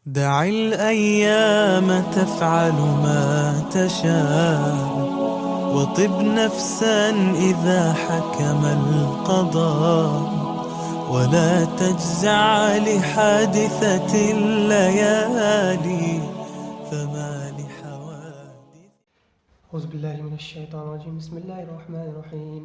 دع الأيام تفعل ما تشاء وطب نفسا إذا حكم القضاء ولا تجزع لحادثة الليالي فما لحوادث. أعوذ بالله من الشيطان الرجيم. بسم الله الرحمن الرحيم.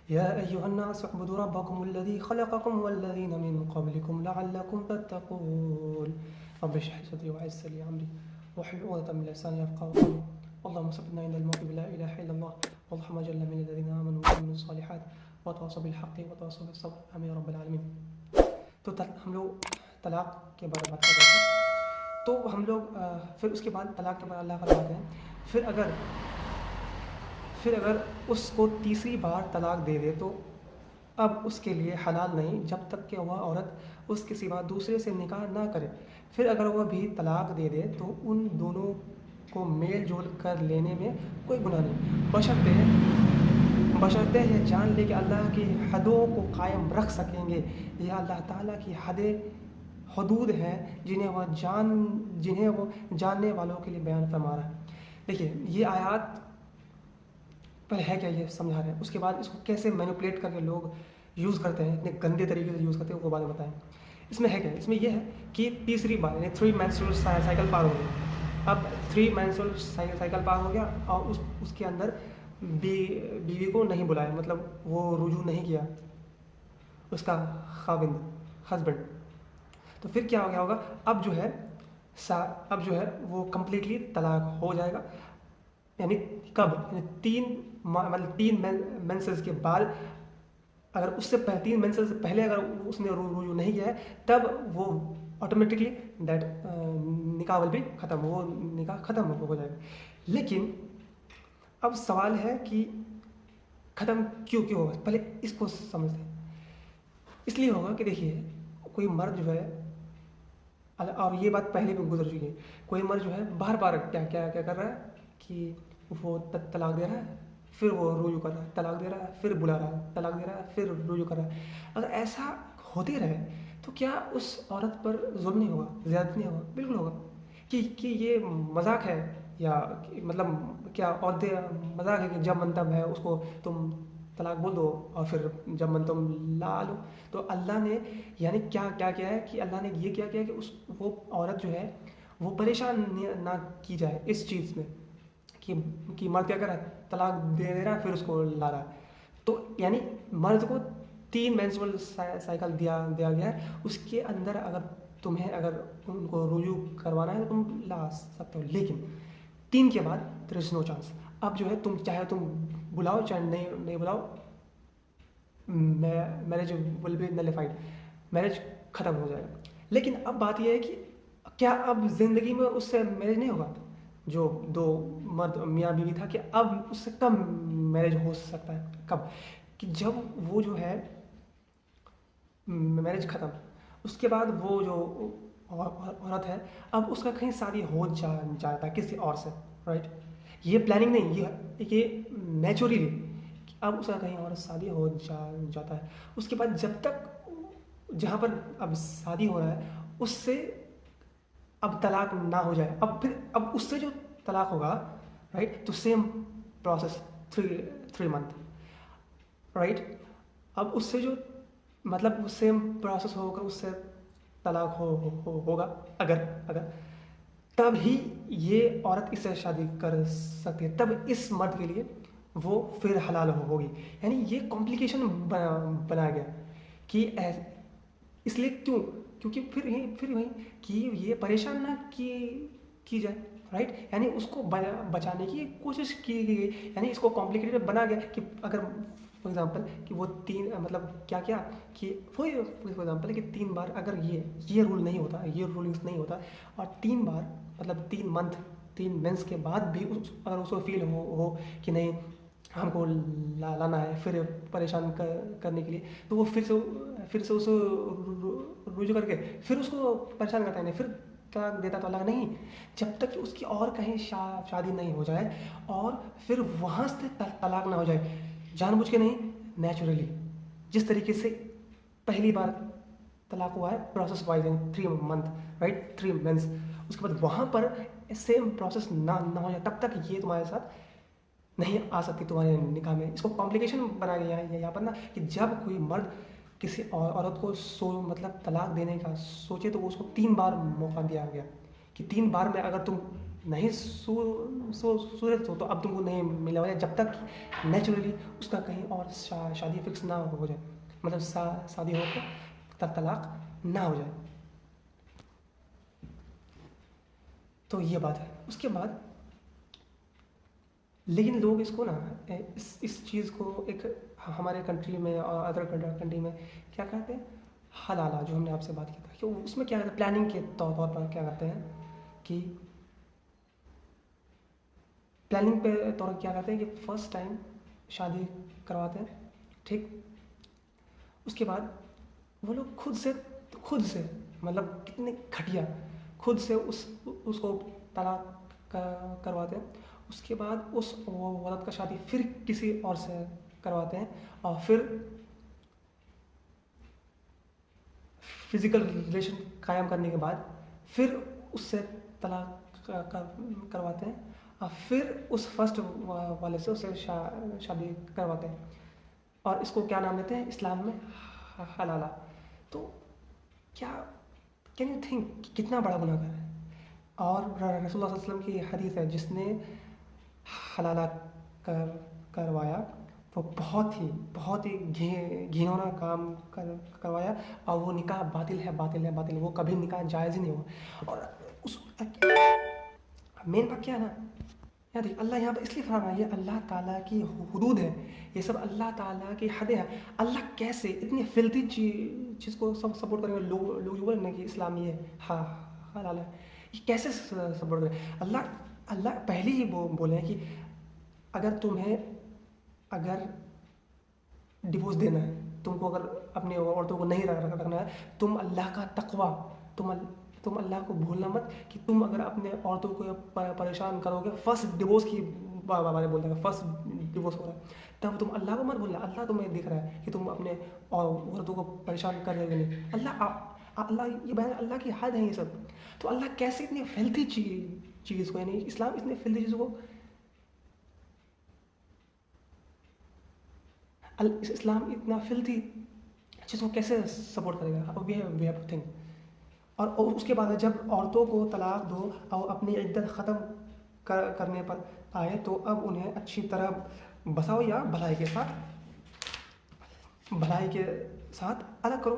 يا أيها الناس اعبدوا ربكم الذي خلقكم والذين من قبلكم لعلكم تتقون. رب اشرح لي صدري ويسر لي أمري واحلل عقدة من لساني يفقهوا قولي. اللهم ثبتنا عند الموت بلا إله إلا الله اللهم اجعلنا من الذين آمنوا وعملوا الصالحات وتواصوا بالحق وتواصوا بالصبر آمين يا رب العالمين. تو ہم لوگ طلاق کے بارے میں بات کر رہے تھے. تو ہم لوگ پھر اس کے بعد طلاق کے بعد اللہ فرماتے ہیں پھر اگر اس کو تیسری بار طلاق دے دے تو اب اس کے لیے حلال نہیں جب تک کہ وہ عورت اس کے سوا دوسرے سے نکاح نہ کرے. پھر اگر وہ بھی طلاق دے دے تو ان دونوں کو میل جول کر لینے میں کوئی گناہ نہیں بشرطے یہ جان لے کہ اللہ کی حدوں کو قائم رکھ سکیں گے. یہ اللہ تعالیٰ کی حدود ہیں جنہیں وہ جاننے والوں کے لیے بیان فرما رہا ہے. دیکھیے یہ آیات پہلے ہے کیا یہ سمجھا رہے ہیں, اس کے بعد اس کو کیسے مینوپولیٹ کر کے لوگ یوز کرتے ہیں, اتنے گندے طریقے سے یوز کرتے ہیں وہ بعد میں بتائیں. اس میں ہے کیا, اس میں یہ ہے کہ تیسری بار یعنی 3 menstrual cycle پار ہو گیا. اب 3 menstrual cycle پار ہو گیا اور اس کے اندر بیوی کو نہیں بلایا, مطلب وہ رجوع نہیں کیا اس کا خاوند ہسبینڈ, تو پھر کیا ہو گیا ہوگا اب جو ہے وہ کمپلیٹلی طلاق ہو جائے گا. یعنی کب, یعنی 3 مینسز کے بعد, اگر اس سے 3 مینسز سے پہلے اگر اس نے رجوع نہیں کیا ہے تب وہ آٹومیٹکلی دیٹ نکاح ول بھی ختم, وہ نکاح ختم ہو جائے گا. لیکن اب سوال ہے کہ ختم کیوں ہوگا, پہلے اس کو سمجھتے ہیں. اس لیے ہوگا کہ دیکھیے کوئی مرد جو ہے, اور یہ بات پہلے بھی گزر چکی ہے, کوئی مرد جو ہے بار بار کیا کر رہا ہے کہ وہ طلاق دے رہا ہے پھر وہ رجوع کر رہا ہے, طلاق دے رہا ہے پھر بلا رہا ہے, طلاق دے رہا ہے پھر رجوع کر رہا ہے. اگر ایسا ہوتے رہے تو کیا اس عورت پر ظلم نہیں ہوگا, زیادتی نہیں ہوگا؟ بالکل ہوگا. کہ یہ مذاق ہے یا مطلب کیا عورتیں مذاق ہے کہ جب من تب ہے اس کو تم طلاق بول دو اور پھر جب من تم لا لو. تو اللہ نے یعنی کیا کیا ہے کہ اللہ نے یہ کیا کہ وہ عورت جو ہے وہ پریشان نہ کی جائے اس چیز میں کہ مرد کیا کر رہا ہے, طلاق دے رہا ہے پھر اس کو لا رہا ہے. تو یعنی مرد کو 3 مینسٹرول سائیکل دیا گیا ہے, اس کے اندر تمہیں اگر ان کو رجوع کروانا ہے تو تم لا سکتے ہو, لیکن 3 کے بعد there is no chance. اب جو ہے چاہے تم بلاؤ چاہے نہیں بلاؤ, میرج ول بی نلیفائڈ, میرج ختم ہو جائے گا. لیکن اب بات یہ ہے کہ کیا اب زندگی میں اس سے میرج نہیں ہوگا, جو 2 مرد میاں بیوی تھا, کہ اب اس سے کم میرج ہو سکتا ہے. کب, کہ جب وہ جو ہے میرج ختم, اس کے بعد وہ جو عورت ہے اب اس کا کہیں شادی ہو جاتا ہے کسی اور سے, رائٹ. یہ پلاننگ نہیں, یہ نیچرلی اب اس کا کہیں اور شادی ہو جاتا ہے. اس کے بعد جب تک جہاں پر اب شادی ہو رہا ہے اس سے اب طلاق نہ ہو جائے, اب اس سے جو طلاق ہوگا, رائٹ, تو سیم پروسیس 3 month, رائٹ. اب اس سے جو مطلب سیم پروسیس ہوگا, اس سے طلاق ہوگا اگر تب ہی یہ عورت اس سے شادی کر سکتی ہے, تب اس مرد کے لیے وہ پھر حلال ہوگی. یعنی یہ کمپلیکیشن بنا گیا کہ اس لیے کیونکہ پھر وہیں کہ یہ پریشان نہ کی جائے, رائٹ. یعنی اس کو بچانے کی کوشش کی گئی, یعنی اس کو کمپلیکیٹڈ بنا گیا کہ اگر فار ایگزامپل کہ وہ 3 مطلب کیا کہ فار ایگزامپل کہ 3 بار اگر یہ رول نہیں ہوتا, یہ رولنگس نہیں ہوتا, اور 3 بار مطلب 3 month 3 منتھس کے بعد بھی اگر اس کو فیل ہو کہ نہیں ہم کو لانا ہے پھر پریشان کرنے کے لیے, تو وہ پھر سے اس رجوع کر کے پھر اس کو پریشان کرتا ہے, نہیں پھر طلاق دیتا تو اللہ نہیں, جب تک کہ اس کی اور کہیں شادی نہیں ہو جائے اور پھر وہاں سے طلاق نہ ہو جائے, جان بوجھ کے نہیں, نیچرلی جس طریقے سے پہلی بار طلاق ہوا ہے پروسیس وائز، یعنی 3 month رائٹ، 3 months، اس کے بعد وہاں پر سیم پروسیس نہ ہو جائے تب تک یہ تمہارے ساتھ نہیں آ سکتی تمہارے نکاح میں. اس کو کمپلیکیشن بنا گیا ہے یہاں پر نا کہ جب کوئی مرد کسی عورت کو مطلب طلاق دینے کا سوچے تو اس کو 3 بار موقع دیا گیا کہ 3 بار میں اگر تم نہیں سورت ہو تو اب تم کو نہیں ملا ہو جائے جب تک نیچرلی اس کا کہیں اور شادی فکس نہ ہو جائے، مطلب شادی ہو کر طلاق نہ ہو جائے. تو یہ بات ہے. اس کے بعد لیکن لوگ اس کو نا اس چیز کو ایک ہمارے کنٹری میں اور ادر کنٹری میں کیا کہتے ہیں، حلالہ، جو ہم نے آپ سے بات کی تھا کہ اس میں کیا کہتے ہیں، پلاننگ کے طور پر کیا کرتے ہیں کہ پلاننگ پہ طور کیا کرتے ہیں کہ فرسٹ ٹائم شادی کرواتے ہیں، ٹھیک. اس کے بعد وہ لوگ خود سے مطلب کتنے گھٹیا خود سے اس کو طلاق کرواتے ہیں. اس کے بعد اس عورت کا شادی پھر کسی اور سے کرواتے ہیں اور پھر فزیکل ریلیشن قائم کرنے کے بعد پھر اس سے طلاق کرواتے ہیں اور پھر اس فرسٹ والے سے اسے شادی کرواتے ہیں. اور اس کو کیا نام دیتے ہیں اسلام میں، حلالہ. تو کیا کین یو تھنک کتنا بڑا گناہ ہے. اور رسول اللہ صلی اللہ علیہ وسلم کی حدیث ہے جس نے حلالہ کروایا وہ بہت ہی گھنونا کام کروایا اور وہ نکاح باطل ہے، وہ کبھی نکاح جائز ہی نہیں ہوا. اور اس مین بات کیا ہے نا، یاد اللہ یہاں پہ اس لیے فرمایا یہ اللہ تعالیٰ کی حدود ہے، یہ سب اللہ تعالیٰ کی حدیں ہیں. اللہ کیسے اتنی فلتی چیز کو سپورٹ کریں گے؟ لوگ بولیں گے کہ اسلام یہ حلال ہے، یہ کیسے سپورٹ کریں؟ اللہ پہلے ہی بولے ہیں کہ اگر ڈیورس دینا ہے تم کو، اگر اپنی عورتوں کو نہیں رکھنا ہے، تم اللہ کا تقوی، تم اللہ کو بھولنا مت کہ تم اگر اپنے عورتوں کو پریشان کرو گے، فرسٹ ڈیورس کی بارے بولتے ہیں، فرسٹ ڈیورس ہو رہا ہے تب تم اللہ کو مت بھولنا. اللہ تمہیں دیکھ رہا ہے کہ تم اپنے عورتوں کو پریشان کر رہے نہیں. اللہ یہ بیان اللہ کی حد ہے یہ سب. تو اللہ کیسے اتنی فیلتھی چیز کو، یعنی اسلام اتنی فیلتھی چیز کو، اسلام اتنا فیلتھی چیز کو کیسے سپورٹ کرے گا؟ We have to think. اور اس کے بعد جب عورتوں کو طلاق دو اور اپنی عدت ختم کرنے پر آئے تو اب انہیں اچھی طرح بساؤ یا بھلائی کے ساتھ الگ کرو.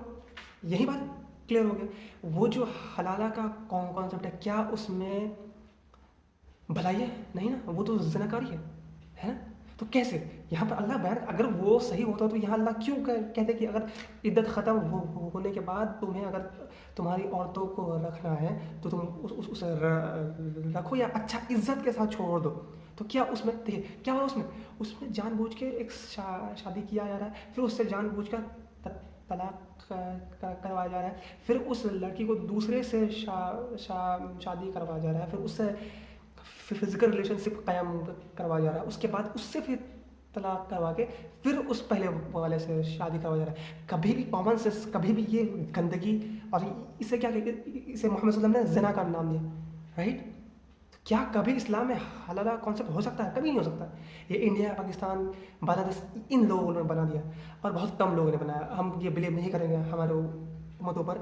یہی بات کلیئر ہو گیا. وہ جو حلالہ کا کانسیپٹ ہے، کیا اس میں بھلائی ہے؟ نہیں نا، وہ تو زناکاری ہے نا. تو کیسے یہاں پر اللہ بیان، اگر وہ صحیح ہوتا تو یہاں اللہ کیوں کہتے کہ اگر عدت ختم ہونے کے بعد تمہیں اگر تمہاری عورتوں کو رکھنا ہے تو تم اسے رکھو یا اچھا عزت کے ساتھ چھوڑ دو. تو کیا اس میں کیا ہوا؟ اس میں جان بوجھ کے ایک شادی کیا جا رہا ہے، پھر اس سے جان بوجھ کر طلاق کروایا جا رہا ہے، پھر اس لڑکی کو دوسرے سے شادی کروایا جا رہا ہے، پھر اس سے فزیکل ریلیشن شپ قائم کروایا جا رہا ہے، اس کے بعد اس سے پھر طلاق کروا کے پھر اس پہلے والے سے شادی کروایا جا رہا ہے. کبھی بھی کامن سینس، کبھی بھی یہ گندگی، اور اسے کیا کہتے ہیں، اسے محمد صلی اللہ علیہ وسلم نے زنا کا نام دیا، رائٹ. کیا کبھی اسلام میں حلالہ کانسیپٹ ہو سکتا ہے؟ کبھی نہیں ہو سکتا. یہ انڈیا، پاکستان، بنگلہ دیش، ان لوگوں نے بنا دیا اور بہت کم لوگوں نے بنایا. ہم یہ بلیو نہیں کریں گے ہمارے امتوں پر.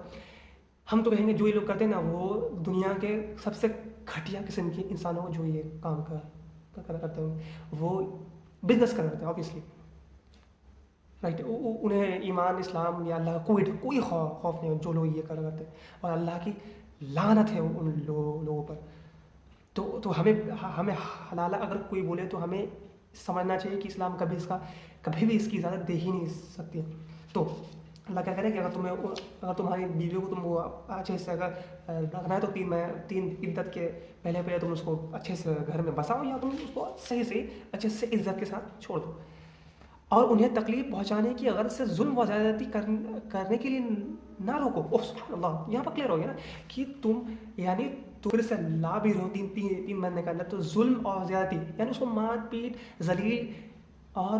ہم تو کہیں گے جو یہ لوگ کرتے ہیں نا وہ دنیا کے سب سے گھٹیا قسم کے انسانوں کو جو یہ کام کرتے ہیں وہ بزنس کرتے ہیں آبویسلی، رائٹ. انہیں ایمان، اسلام یا اللہ کا کوئی خوف نہیں ہے جو لوگ یہ کرتے ہیں، اور اللہ کی لعنت ہے ان لوگوں پر. تو ہمیں حلالہ اگر کوئی بولے تو ہمیں سمجھنا چاہیے کہ اسلام کبھی بھی اس کی اجازت دے ہی نہیں سکتی. تو اللہ کیا کرے کہ اگر تمہاری بیوی کو تم وہ اچھے سے اگر رکھنا ہے تو 3 عدت کے پہلے تم اس کو اچھے سے گھر میں بساؤ یا تم اس کو صحیح اچھے سے عزت کے ساتھ چھوڑ دو. اور انہیں تکلیف پہنچانے کی غرض سے ظلم و زیادتی کرنے کے لیے نہ روکو. سبحان اللہ، یہاں پر کلیئر ہو گیا نا کہ تم یعنی پھر سے لا بھی رہو 3 مہینے کے اندر تو ظلم اور زیادتی، یعنی اس کو مار پیٹ، ذلیل اور